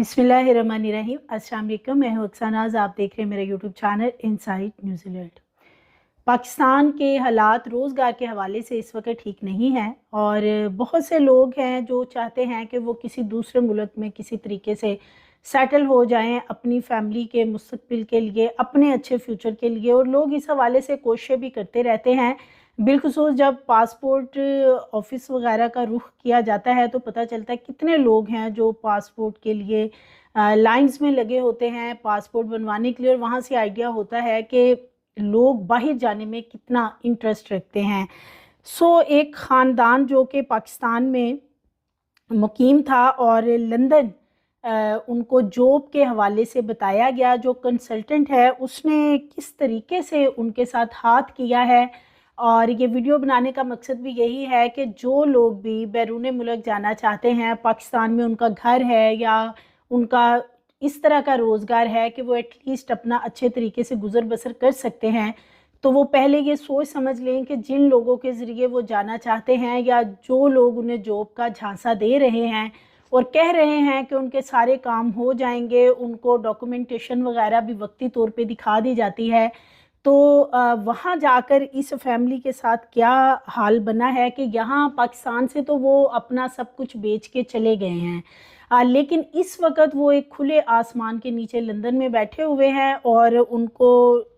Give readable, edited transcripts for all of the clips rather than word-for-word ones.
बिस्मिल्लाहिर्रहमानिर्रहीम। अस्सलाम वालेकुम, मैं हूं अक्सानाज़। आप देख रहे हैं मेरा YouTube channel inside New Zealand. Pakistan के हालात रोज़गार के हवाले से इस वक्त ठीक नहीं हैं और बहुत से लोग हैं जो चाहते हैं कि वो किसी दूसरे मुल्क में किसी तरीके से सेटल हो जाएं अपनी फैमिली के मुस्तकबिल के लिए, अपने अच्छे फ्यूचर के लिए। और लोग इस हवाले से कोशिशें भी करते रहते हैं। बिलखुसूस जब पासपोर्ट ऑफिस वगैरह का रुख किया जाता है तो पता चलता है कितने लोग हैं जो पासपोर्ट के लिए लाइंस में लगे होते हैं पासपोर्ट बनवाने के लिए। और वहाँ से आइडिया होता है कि लोग बाहर जाने में कितना इंटरेस्ट रखते हैं। एक ख़ानदान जो कि पाकिस्तान में मुकीम था और लंदन उनको जॉब के हवाले से बताया गया, जो कंसल्टेंट है उसने किस तरीके से उनके साथ हाथ किया है। और ये वीडियो बनाने का मकसद भी यही है कि जो लोग भी बैरून मुल्क जाना चाहते हैं, पाकिस्तान में उनका घर है या उनका इस तरह का रोज़गार है कि वो एटलीस्ट अपना अच्छे तरीके से गुजर बसर कर सकते हैं, तो वो पहले ये सोच समझ लें कि जिन लोगों के ज़रिए वो जाना चाहते हैं या जो लोग उन्हें जॉब का झांसा दे रहे हैं और कह रहे हैं कि उनके सारे काम हो जाएंगे, उनको डॉक्यूमेंटेशन वगैरह भी वक्ती तौर पे दिखा दी जाती है, तो वहाँ जाकर इस फैमिली के साथ क्या हाल बना है कि यहाँ पाकिस्तान से तो वो अपना सब कुछ बेच के चले गए हैं, लेकिन इस वक्त वो एक खुले आसमान के नीचे लंदन में बैठे हुए हैं और उनको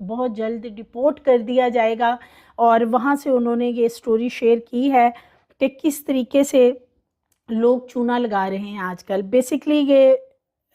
बहुत जल्द डिपोर्ट कर दिया जाएगा। और वहाँ से उन्होंने ये स्टोरी शेयर की है कि किस तरीके से लोग चूना लगा रहे हैं आजकल। बेसिकली ये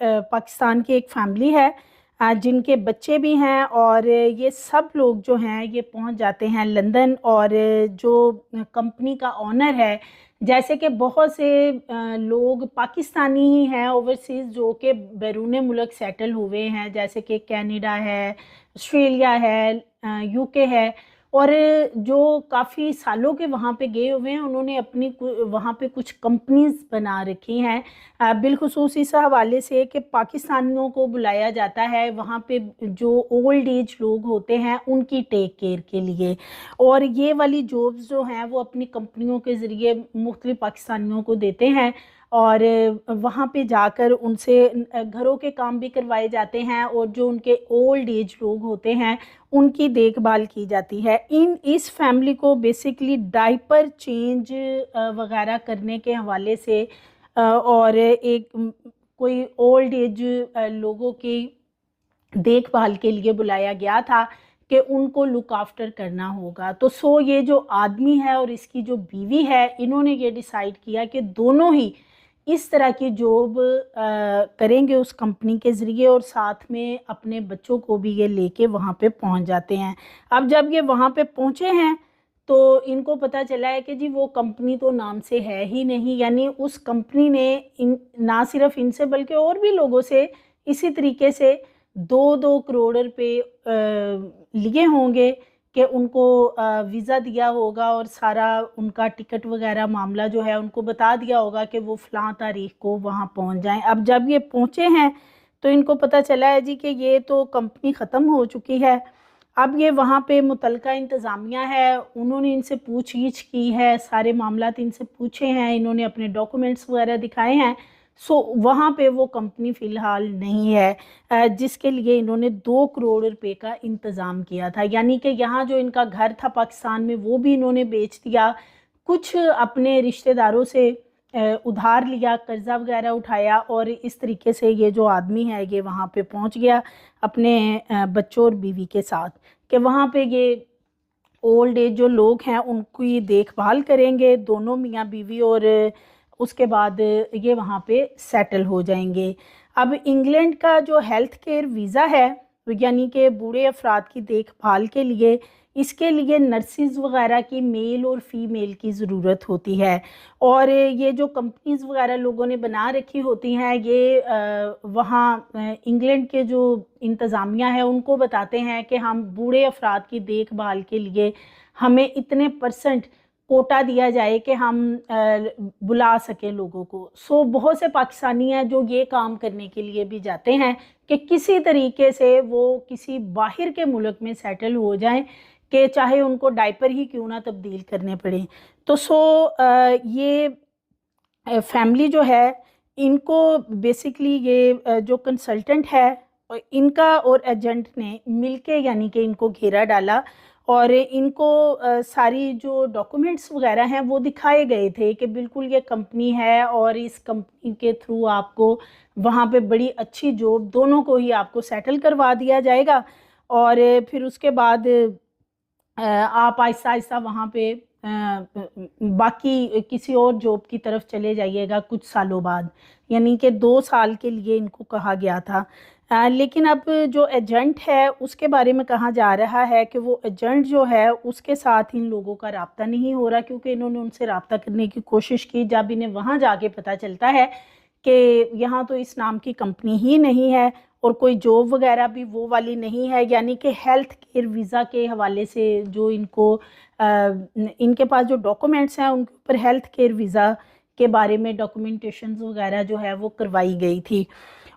पाकिस्तान की एक फैमिली है जिनके बच्चे भी हैं और ये सब लोग जो हैं ये पहुंच जाते हैं लंदन। और जो कंपनी का ऑनर है, जैसे कि बहुत से लोग पाकिस्तानी ही हैं ओवरसीज़ जो कि बैरून मुल्क सेटल हुए हैं, जैसे कि कनाडा है, ऑस्ट्रेलिया है, यूके है, और जो काफ़ी सालों के वहाँ पे गए हुए हैं, उन्होंने अपनी वहाँ पे कुछ कंपनीज बना रखी हैं। बिलखुसूस इस हवाले से कि पाकिस्तानियों को बुलाया जाता है वहाँ पे जो ओल्ड एज लोग होते हैं उनकी टेक केयर के लिए। और ये वाली जॉब्स जो हैं वो अपनी कंपनियों के ज़रिए मुख्तलिफ पाकिस्तानियों को देते हैं और वहाँ पे जाकर उनसे घरों के काम भी करवाए जाते हैं और जो उनके ओल्ड एज लोग होते हैं उनकी देखभाल की जाती है। इस फैमिली को बेसिकली डाइपर चेंज वगैरह करने के हवाले से और एक कोई ओल्ड एज लोगों की देखभाल के लिए बुलाया गया था कि उनको लुक आफ्टर करना होगा। तो ये जो आदमी है और इसकी जो बीवी है, इन्होंने ये डिसाइड किया कि दोनों ही इस तरह की जॉब करेंगे उस कंपनी के ज़रिए और साथ में अपने बच्चों को भी ये लेके वहाँ पे पहुँच जाते हैं। अब जब ये वहाँ पे पहुँचे हैं तो इनको पता चला है कि जी वो कंपनी तो नाम से है ही नहीं, यानी उस कंपनी ने ना सिर्फ इनसे बल्कि और भी लोगों से इसी तरीके से 2-2 करोड़ रुपए लिए होंगे कि उनको वीज़ा दिया होगा और सारा उनका टिकट वगैरह मामला जो है उनको बता दिया होगा कि वो फ़लाँ तारीख को वहाँ पहुँच जाएं। अब जब ये पहुँचे हैं तो इनको पता चला है जी कि ये तो कंपनी ख़त्म हो चुकी है। अब ये वहाँ पे मुतलका इंतज़ामिया है, उन्होंने इनसे पूछ-गीछ की है, सारे मामलात इनसे पूछे हैं, इन्होंने अपने डॉक्यूमेंट्स वगैरह दिखाए हैं। वहाँ पे वो कंपनी फ़िलहाल नहीं है जिसके लिए इन्होंने 2 करोड़ रुपए का इंतज़ाम किया था। यानी कि यहाँ जो इनका घर था पाकिस्तान में वो भी इन्होंने बेच दिया, कुछ अपने रिश्तेदारों से उधार लिया, कर्ज़ा वगैरह उठाया और इस तरीके से ये जो आदमी है ये वहाँ पे पहुँच गया अपने बच्चों और बीवी के साथ कि वहाँ पे ये ओल्ड एज जो लोग हैं उनकी देखभाल करेंगे, दोनों मियाँ बीवी, और उसके बाद ये वहाँ पे सेटल हो जाएंगे। अब इंग्लैंड का जो हेल्थ केयर वीज़ा है, यानी कि बूढ़े अफराद की देखभाल के लिए, इसके लिए नर्सिस वगैरह की मेल और फीमेल की ज़रूरत होती है। और ये जो कंपनीज़ वगैरह लोगों ने बना रखी होती हैं ये वहाँ इंग्लैंड के जो इंतज़ामिया है उनको बताते हैं कि हम बूढ़े अफराद की देखभाल के लिए हमें इतने % कोटा दिया जाए कि हम बुला सकें लोगों को। बहुत से पाकिस्तानी हैं जो ये काम करने के लिए भी जाते हैं कि किसी तरीके से वो किसी बाहर के मुल्क में सेटल हो जाएं कि चाहे उनको डायपर ही क्यों ना तब्दील करने पड़े। ये फैमिली जो है इनको बेसिकली ये जो कंसल्टेंट है और इनका और एजेंट ने मिलके यानी कि इनको घेरा डाला और इनको सारी जो डॉक्यूमेंट्स वगैरह हैं वो दिखाए गए थे कि बिल्कुल ये कंपनी है और इस कंपनी के थ्रू आपको वहाँ पे बड़ी अच्छी जॉब दोनों को ही आपको सेटल करवा दिया जाएगा और फिर उसके बाद आप आहिस्ता आहिस्ता वहाँ पे बाकी किसी और जॉब की तरफ चले जाइएगा कुछ सालों बाद, यानी कि 2 साल के लिए इनको कहा गया था। लेकिन अब जो एजेंट है उसके बारे में कहा जा रहा है कि वो एजेंट जो है उसके साथ इन लोगों का राब्ता नहीं हो रहा, क्योंकि इन्होंने उनसे राब्ता करने की कोशिश की। जब इन्हें वहाँ जाके पता चलता है कि यहाँ तो इस नाम की कंपनी ही नहीं है और कोई जॉब वगैरह भी वो वाली नहीं है, यानी कि हेल्थ केयर वीज़ा के हवाले से जो इनको इनके पास जो डॉक्यूमेंट्स हैं उनके ऊपर हेल्थ केयर वीज़ा के बारे में डॉक्यूमेंटेशंस वगैरह जो है वो करवाई गई थी।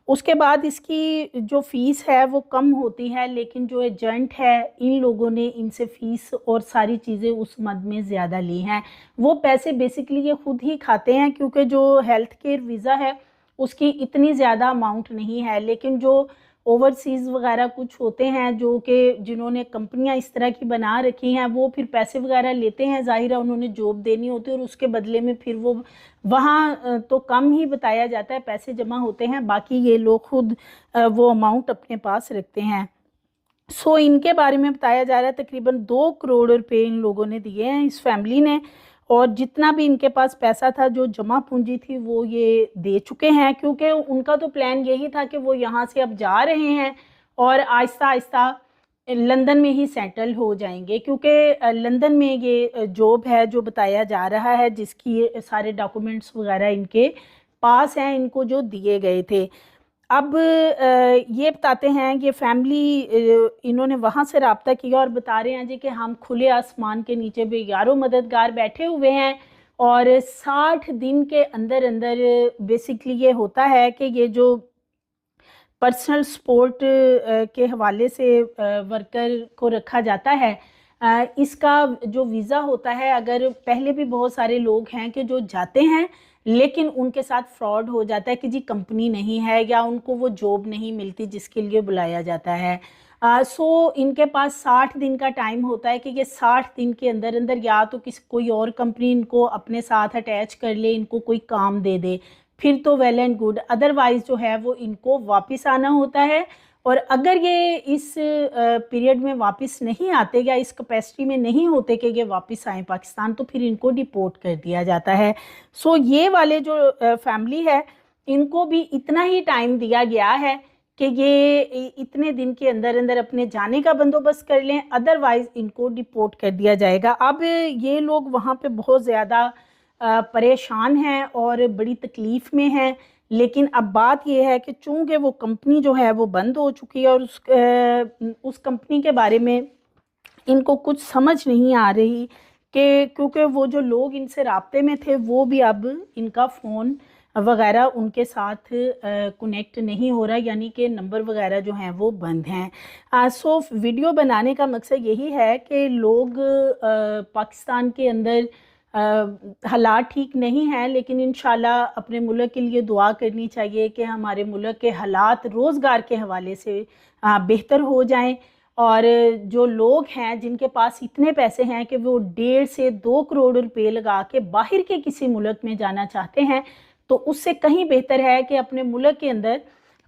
उसके बाद इसकी जो फ़ीस है वो कम होती है, लेकिन जो एजेंट है इन लोगों ने इनसे फ़ीस और सारी चीज़ें उस मद में ज़्यादा ली हैं। वो पैसे बेसिकली ये खुद ही खाते हैं, क्योंकि जो हेल्थ केयर वीज़ा है उसकी इतनी ज़्यादा अमाउंट नहीं है, लेकिन जो ओवरसीज़ वगैरह कुछ होते हैं जो कि जिन्होंने कंपनियां इस तरह की बना रखी हैं वो फिर पैसे वगैरह लेते हैं, ज़ाहिर है उन्होंने जॉब देनी होती है और उसके बदले में फिर वो वहाँ तो कम ही बताया जाता है, पैसे जमा होते हैं, बाकी ये लोग खुद वो अमाउंट अपने पास रखते हैं। सो इनके बारे में बताया जा रहा है तकरीबन 2 करोड़ रुपए इन लोगों ने दिए हैं इस फैमिली ने, और जितना भी इनके पास पैसा था जो जमा पूंजी थी वो ये दे चुके हैं, क्योंकि उनका तो प्लान यही था कि वो यहाँ से अब जा रहे हैं और आहिस्ता आहिस्ता लंदन में ही सेटल हो जाएंगे, क्योंकि लंदन में ये जॉब है जो बताया जा रहा है जिसकी सारे डॉक्यूमेंट्स वगैरह इनके पास हैं, इनको जो दिए गए थे। अब ये बताते हैं ये फैमिली इन्होंने वहाँ से रब्ता किया और बता रहे हैं जी कि हम खुले आसमान के नीचे भी यारों मददगार बैठे हुए हैं और 60 दिन के अंदर अंदर बेसिकली ये होता है कि ये जो पर्सनल सपोर्ट के हवाले से वर्कर को रखा जाता है, इसका जो वीज़ा होता है, अगर पहले भी बहुत सारे लोग हैं कि जो जाते हैं लेकिन उनके साथ फ्रॉड हो जाता है कि जी कंपनी नहीं है या उनको वो जॉब नहीं मिलती जिसके लिए बुलाया जाता है। सो इनके पास 60 दिन का टाइम होता है कि ये 60 दिन के अंदर अंदर या तो कोई और कंपनी इनको अपने साथ अटैच कर ले, इनको कोई काम दे दे, फिर तो वेल एंड गुड, अदरवाइज जो है वो इनको वापस आना होता है। और अगर ये इस पीरियड में वापस नहीं आते या इस कैपेसिटी में नहीं होते कि ये वापस आए पाकिस्तान, तो फिर इनको डिपोर्ट कर दिया जाता है। सो ये वाले जो फैमिली है इनको भी इतना ही टाइम दिया गया है कि ये इतने दिन के अंदर अंदर अपने जाने का बंदोबस्त कर लें, अदरवाइज इनको डिपोर्ट कर दिया जाएगा। अब ये लोग वहाँ पे बहुत ज़्यादा परेशान हैं और बड़ी तकलीफ़ में हैं, लेकिन अब बात यह है कि चूँकि वो कंपनी जो है वो बंद हो चुकी है और उस कंपनी के बारे में इनको कुछ समझ नहीं आ रही कि क्योंकि वो जो लोग इनसे राब्ते में थे वो भी अब इनका फ़ोन वगैरह उनके साथ कनेक्ट नहीं हो रहा, यानी कि नंबर वगैरह जो हैं वो बंद हैं। सो वीडियो बनाने का मकसद यही है कि लोग पाकिस्तान के अंदर हालात ठीक नहीं हैं, लेकिन इंशाल्लाह अपने मुल्क के लिए दुआ करनी चाहिए कि हमारे मुल्क के हालात रोज़गार के हवाले से बेहतर हो जाएं और जो लोग हैं जिनके पास इतने पैसे हैं कि वो 1.5 से 2 करोड़ रुपए लगा के बाहर के किसी मुल्क में जाना चाहते हैं, तो उससे कहीं बेहतर है कि अपने मुल्क के अंदर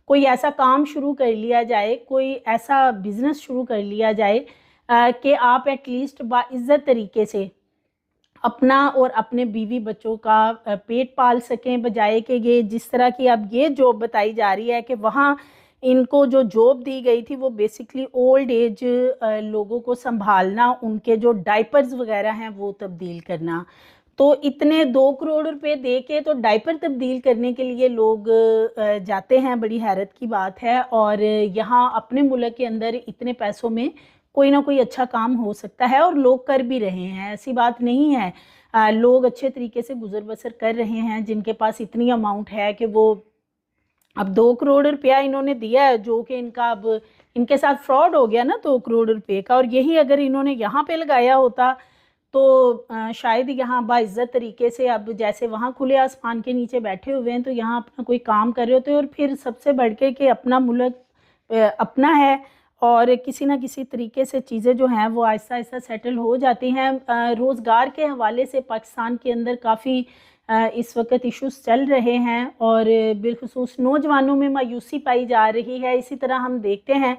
कोई ऐसा काम शुरू कर लिया जाए, कोई ऐसा बिज़नेस शुरू कर लिया जाए कि आप एटलीस्ट बाइज़्ज़त तरीके से अपना और अपने बीवी बच्चों का पेट पाल सकें, बजाय कि ये जिस तरह की अब ये जॉब बताई जा रही है कि वहाँ इनको जो जॉब दी गई थी वो बेसिकली ओल्ड एज लोगों को संभालना, उनके जो डाइपर्स वगैरह हैं वो तब्दील करना। तो इतने 2 करोड़ रुपए दे के तो डाइपर तब्दील करने के लिए लोग जाते हैं, बड़ी हैरत की बात है। और यहाँ अपने मुल्क के अंदर इतने पैसों में कोई ना कोई अच्छा काम हो सकता है और लोग कर भी रहे हैं, ऐसी बात नहीं है। लोग अच्छे तरीके से गुजर बसर कर रहे हैं जिनके पास इतनी अमाउंट है कि वो अब 2 करोड़ रुपया इन्होंने दिया है जो कि इनका अब इनके साथ फ्रॉड हो गया ना 2 करोड़ रुपए का, और यही अगर इन्होंने यहाँ पे लगाया होता तो शायद यहाँ बाइज्जत तरीके से, अब जैसे वहाँ खुले आसमान के नीचे बैठे हुए हैं तो यहाँ अपना कोई काम कर रहे होते हैं, और फिर सबसे बढ़ के अपना मुल्क अपना है, और किसी ना किसी तरीके से चीज़ें जो हैं वो आहिस्ता आहिस्ता सेटल हो जाती हैं। रोज़गार के हवाले से पाकिस्तान के अंदर काफ़ी इस वक्त इश्यूज़ चल रहे हैं, और बिलखुसूस नौजवानों में मायूसी पाई जा रही है। इसी तरह हम देखते हैं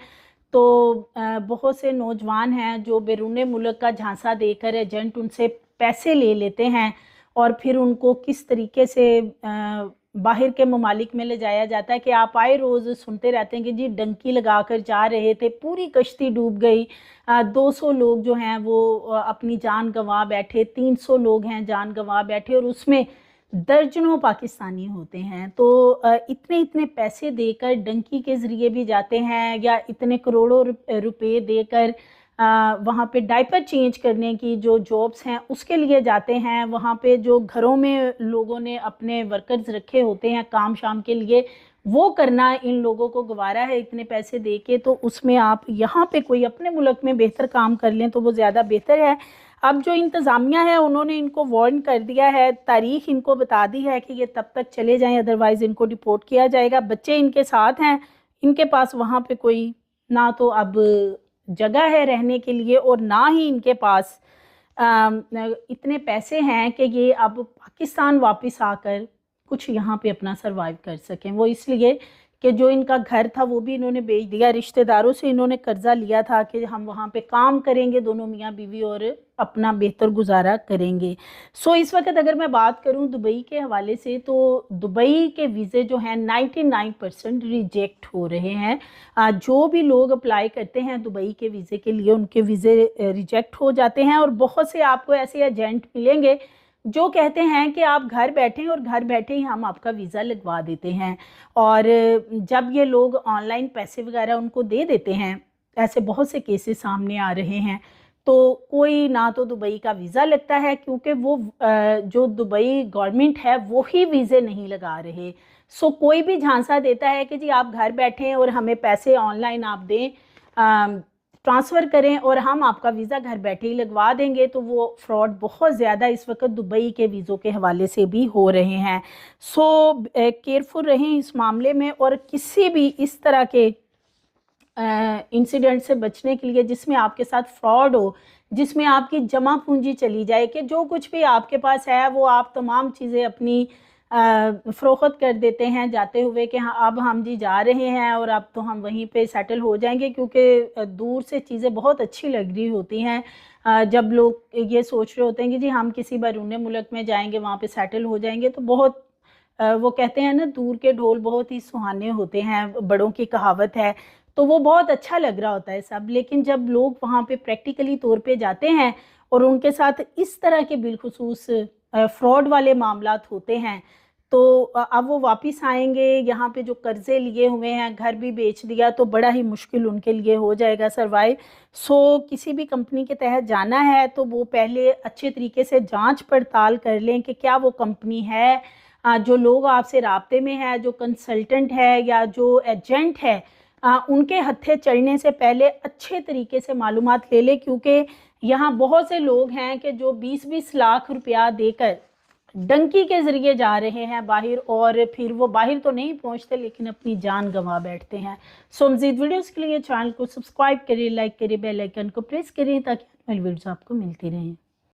तो बहुत से नौजवान हैं जो बैरून मुल्क का झांसा देकर एजेंट उनसे पैसे ले लेते हैं, और फिर उनको किस तरीके से बाहर के ममालिक में ले जाया जाता है कि आप आए रोज़ सुनते रहते हैं कि जी डंकी लगा कर जा रहे थे, पूरी कश्ती डूब गई, 200 लोग जो हैं वो अपनी जान गंवा बैठे, 300 लोग हैं जान गंवा बैठे, और उसमें दर्जनों पाकिस्तानी होते हैं। तो इतने इतने पैसे देकर डंकी के ज़रिए भी जाते हैं, या इतने करोड़ों रुपए देकर वहाँ पे डायपर चेंज करने की जो जॉब्स हैं उसके लिए जाते हैं। वहाँ पे जो घरों में लोगों ने अपने वर्कर्स रखे होते हैं काम शाम के लिए, वो करना इन लोगों को गवारा है इतने पैसे दे के, तो उसमें आप यहाँ पे कोई अपने मुल्क में बेहतर काम कर लें तो वो ज़्यादा बेहतर है। अब जो इंतज़ामिया है उन्होंने इनको वार्न कर दिया है, तारीख इनको बता दी है कि ये तब तक चले जाएं, अदरवाइज़ इनको डिपोर्ट किया जाएगा। बच्चे इनके साथ हैं, इनके पास वहाँ पे कोई ना तो अब जगह है रहने के लिए, और ना ही इनके पास इतने पैसे हैं कि ये अब पाकिस्तान वापस आकर कुछ यहाँ पे अपना सरवाइव कर सकें। वो इसलिए कि जो इनका घर था वो भी इन्होंने बेच दिया, रिश्तेदारों से इन्होंने कर्जा लिया था कि हम वहाँ पे काम करेंगे दोनों मियाँ बीवी और अपना बेहतर गुजारा करेंगे। सो इस वक्त अगर मैं बात करूँ दुबई के हवाले से, तो दुबई के वीज़े जो हैं 99% रिजेक्ट हो रहे हैं। जो भी लोग अप्लाई करते हैं दुबई के वीज़े के लिए उनके वीज़े रिजेक्ट हो जाते हैं, और बहुत से आपको ऐसे एजेंट मिलेंगे जो कहते हैं कि आप घर बैठें और घर बैठे ही हम आपका वीज़ा लगवा देते हैं। और जब ये लोग ऑनलाइन पैसे वगैरह उनको दे देते हैं, ऐसे बहुत से केसेस सामने आ रहे हैं, तो कोई ना तो दुबई का वीज़ा लगता है, क्योंकि वो जो दुबई गवर्नमेंट है वो ही वीज़े नहीं लगा रहे। सो कोई भी झांसा देता है कि जी आप घर बैठें और हमें पैसे ऑनलाइन आप दें, ट्रांसफ़र करें और हम आपका वीज़ा घर बैठे ही लगवा देंगे, तो वो फ्रॉड बहुत ज़्यादा इस वक्त दुबई के वीज़ों के हवाले से भी हो रहे हैं। सो केयरफुल रहें इस मामले में, और किसी भी इस तरह के इंसिडेंट से बचने के लिए जिसमें आपके साथ फ्रॉड हो, जिसमें आपकी जमा पूंजी चली जाए कि जो कुछ भी आपके पास है वो आप तमाम चीज़ें अपनी फ़रोख्त कर देते हैं जाते हुए कि हाँ अब हम जी जा रहे हैं और अब तो हम वहीं पे सेटल हो जाएंगे, क्योंकि दूर से चीज़ें बहुत अच्छी लग रही होती हैं। जब लोग ये सोच रहे होते हैं कि जी हम किसी बैरून मुल्क में जाएंगे वहाँ पे सेटल हो जाएंगे, तो बहुत वो कहते हैं ना दूर के ढोल बहुत ही सुहाने होते हैं, बड़ों की कहावत है, तो वो बहुत अच्छा लग रहा होता है सब। लेकिन जब लोग वहाँ पे प्रैक्टिकली तौर पे जाते हैं और उनके साथ इस तरह के बिलखुसूस फ्रॉड वाले मामलात होते हैं, तो अब वो वापस आएंगे, यहाँ पे जो कर्ज़े लिए हुए हैं घर भी बेच दिया, तो बड़ा ही मुश्किल उनके लिए हो जाएगा सरवाइव। सो किसी भी कंपनी के तहत जाना है तो वो पहले अच्छे तरीके से जांच पड़ताल कर लें कि क्या वो कंपनी है, जो लोग आपसे राब्ते में है, जो कंसल्टेंट है या जो एजेंट है, उनके हत्थे चढ़ने से पहले अच्छे तरीके से मालूमात ले लें, क्योंकि यहाँ बहुत से लोग हैं कि जो 20-20 लाख रुपया देकर डंकी के ज़रिए जा रहे हैं बाहर, और फिर वो बाहर तो नहीं पहुंचते लेकिन अपनी जान गंवा बैठते हैं। सो मज़ीद वीडियोस के लिए चैनल को सब्सक्राइब करें, लाइक करें, बेल आइकन को प्रेस करें ताकि वीडियोस आपको मिलती रहें।